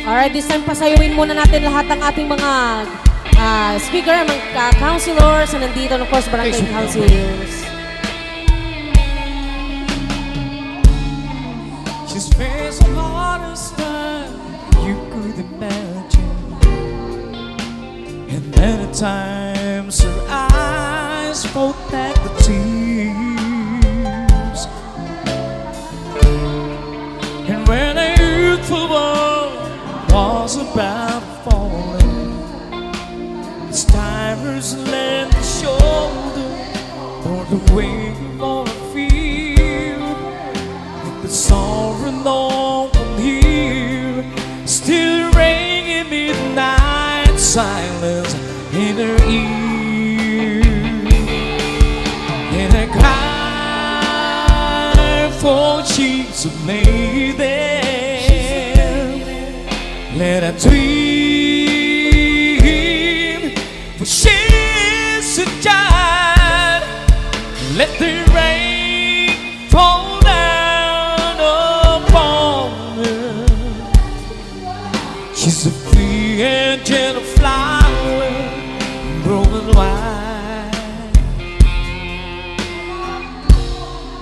Alright, this time pasayuin muna natin lahat ng ating mga speaker, mga counselors, na nandito, and of course, barangay councilors. She's faced the hardest time you could imagine, and many times her eyes brought back the tears. And when a youthful boy was about falling, his timers lent the shoulder for the wave on the field. The sorrow no one here, still ringing midnight silence in her ear. And I cry for she's a lady. Let her dream, for she's a child. Let the rain fall down upon her. She's a free and gentle flower, broken wide.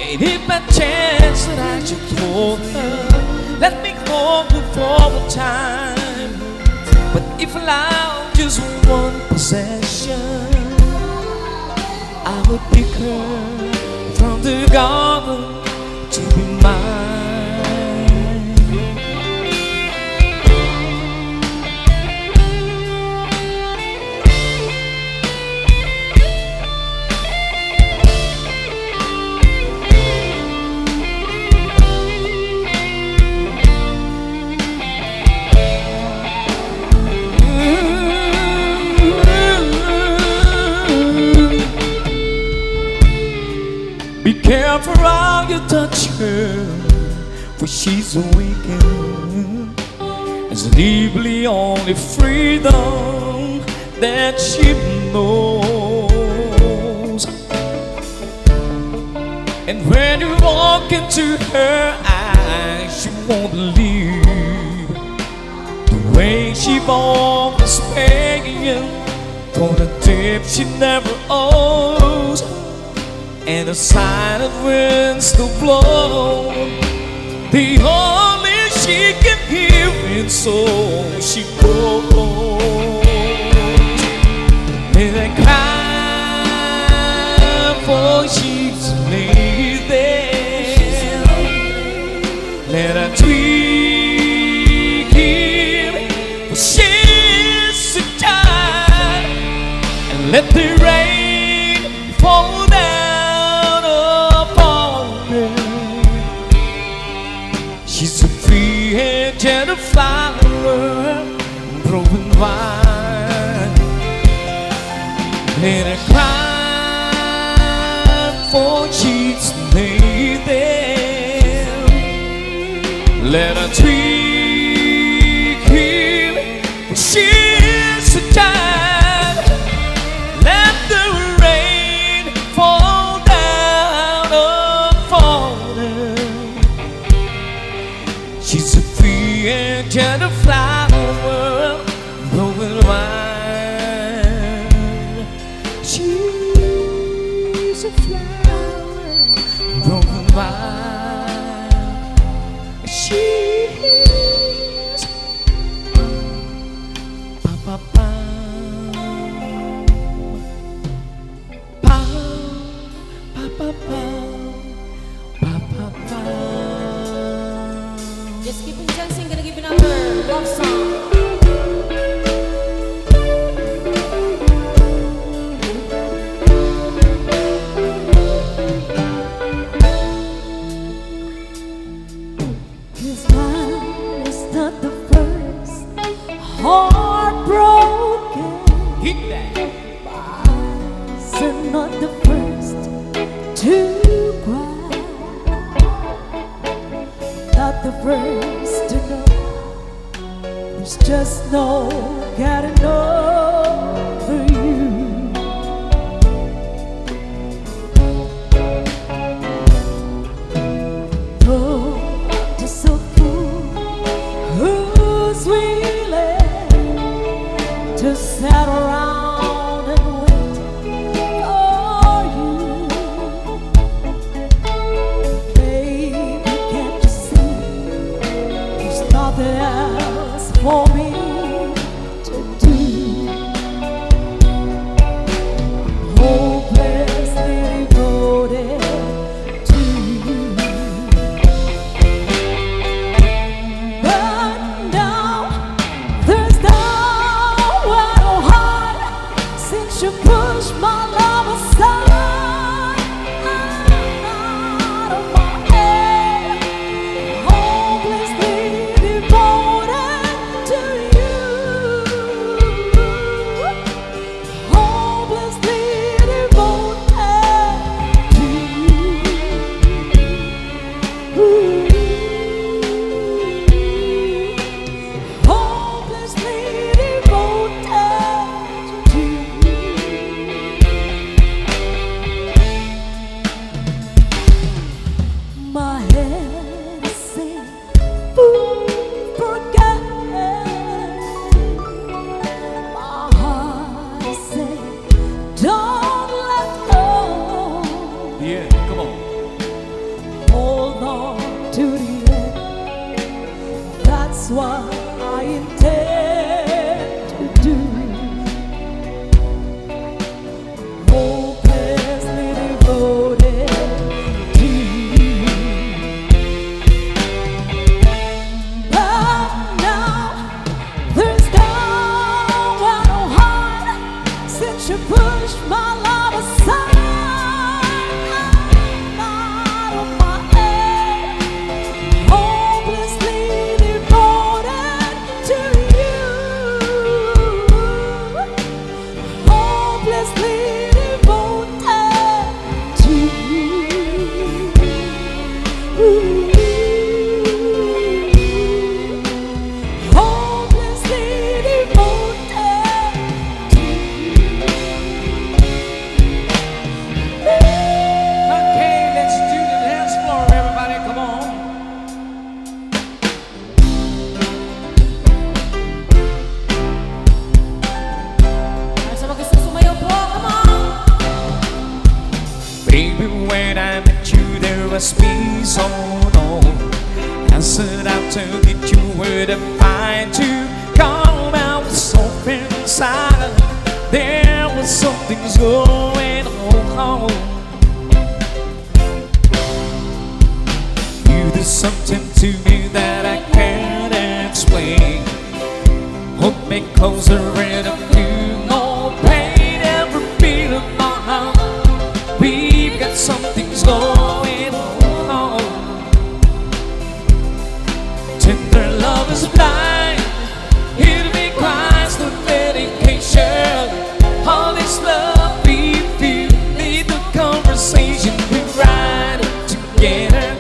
Ain't it by chance that I should hold her? Let me hold her for a time. But if allowed just one possession, I would pick her from the garden to be mine. Be careful how you touch her, for she's awakened. It's deeply only freedom that she knows. And when you walk into her eyes, you won't believe the way she always paying for the debt she never owes. And the silent winds to blow, the only she can hear it, so she goes. And I cry for she's a lady. Let her dream, for she's a child. And let the rain fall down. She's a free and gentle flower, broken wine. Let her cry for she's lady. Let her dream, for she's a child. Let the rain fall down upon her. She's a free and gentle flower, blowing wine. She's a flower, blowing wine. She's pa pa pa pa pa pa pa pa pa. Just keep on dancing, gonna give another love song. This mine is not the first heartbroken. Hit that. Mine's not the first to cry. Not the first to know there's just no getting over you. Oh, just so fool who's with to sit around and wait for you. Baby, can't you see there's nothing else for me to do? Hopelessly devoted to you. But now there's nowhere to hide since you pushed my love aside. I'm out of my head, hopelessly devoted to you. Hopelessly devoted to you. Hopelessly devoted to you. My head is saying, forget. My heart is saying, don't let go. Yeah, come on. Hold on to the end. That's what I intend to do. Hopelessly devoted to you. But now there's nowhere to hide since you pushed my love aside. I'm out of my head, hopelessly devoted to you. Hopelessly devoted to you. Hopelessly devoted to you. Okay, let's do the dance floor, everybody. Come on. Para sa mga gusto sumayaw po, come on! Baby, when I met you, there was peace on all. I set out to get you where to find you. Come out with something inside. There was something's going on. You did something to me that I can't explain. Hold me closer and I feel no pain. Every beat of my heart, we've got something's going on. Tender love is blind. Hear me cries the dedication. All this love we feel, need the conversation. We ride it together.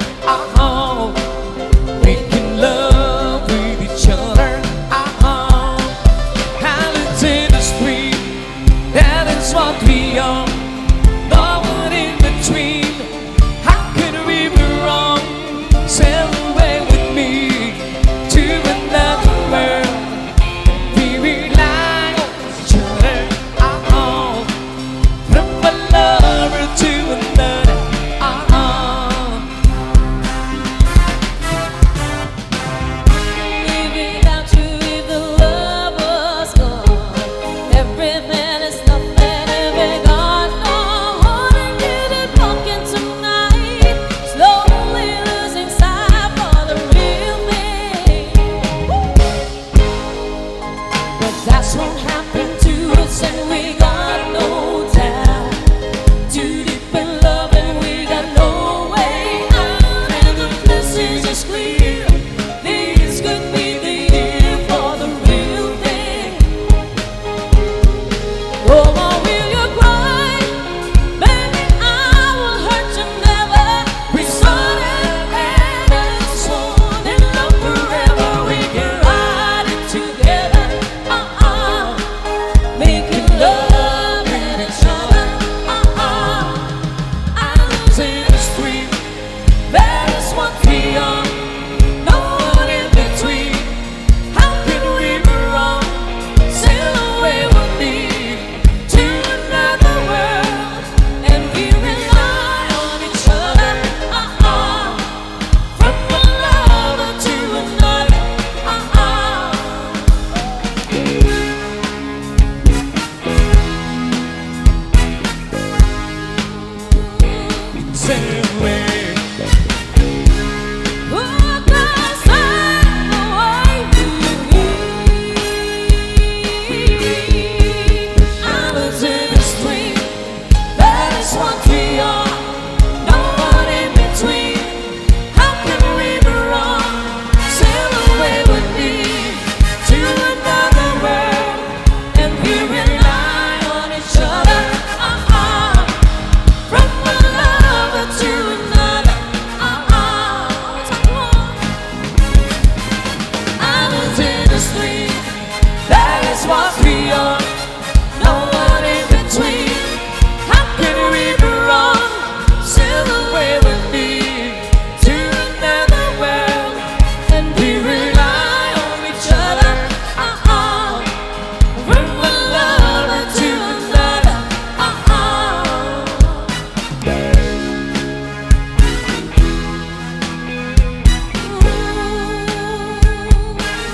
Making love with each other. Talented and sweet, that is what we are. No one in between. How could we be wrong? Sail away with me to another street. That is what we are, no one in between. How can we be wrong? Sail away with me to another world, and we rely on each other. From one lover to another.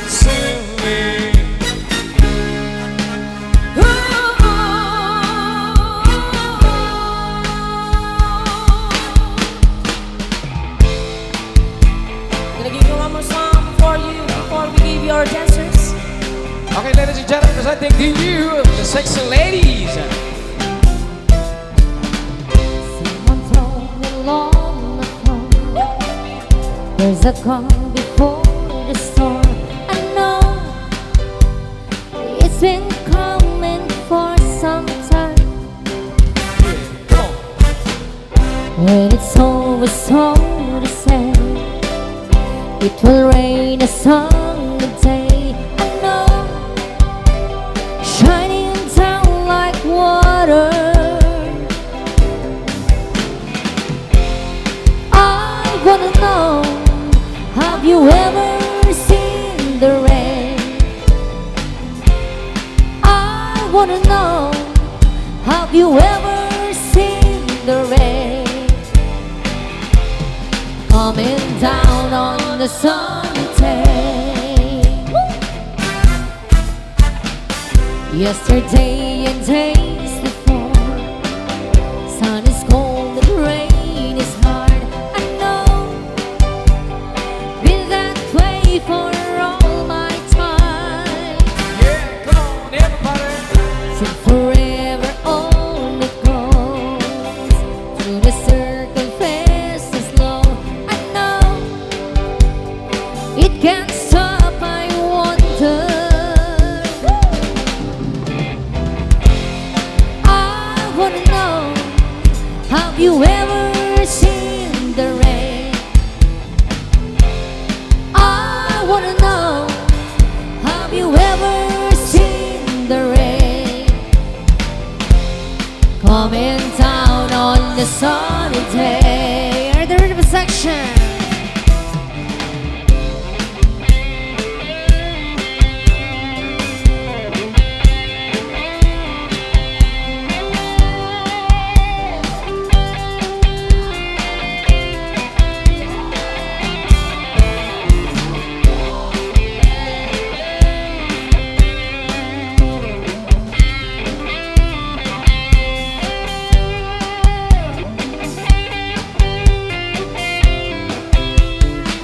Sing me. Gonna give you one more song before we give you our dancers. Okay, ladies and gentlemen, presenting to you the sexy ladies. Someone told me long ago, there's a calm before the storm. I know it's been coming for some time. Come on. When it's over, so to say, it will rain a song a day. I know, shining down like water. I wanna know, have you ever seen the rain? I wanna know, have you ever seen the rain? Coming down on the sunny day. Yesterday and days before, sun is cold and rain is hard. I know, been that way for all my time. Yeah, come on, everybody. Till forever on it goes, through the circle fast and slow. I know, it can't stop, I wonder. I wanna know, have you ever seen the rain? I wanna know, have you ever seen the rain? Coming down on the sunny day. Are the rhythm section?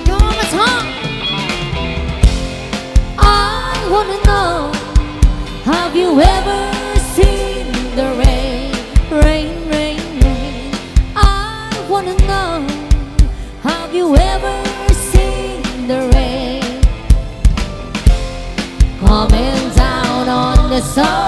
Go on the top. I wanna know, have you ever seen the rain? Rain, rain, rain. I wanna know, have you ever seen the rain? Coming down on the sun.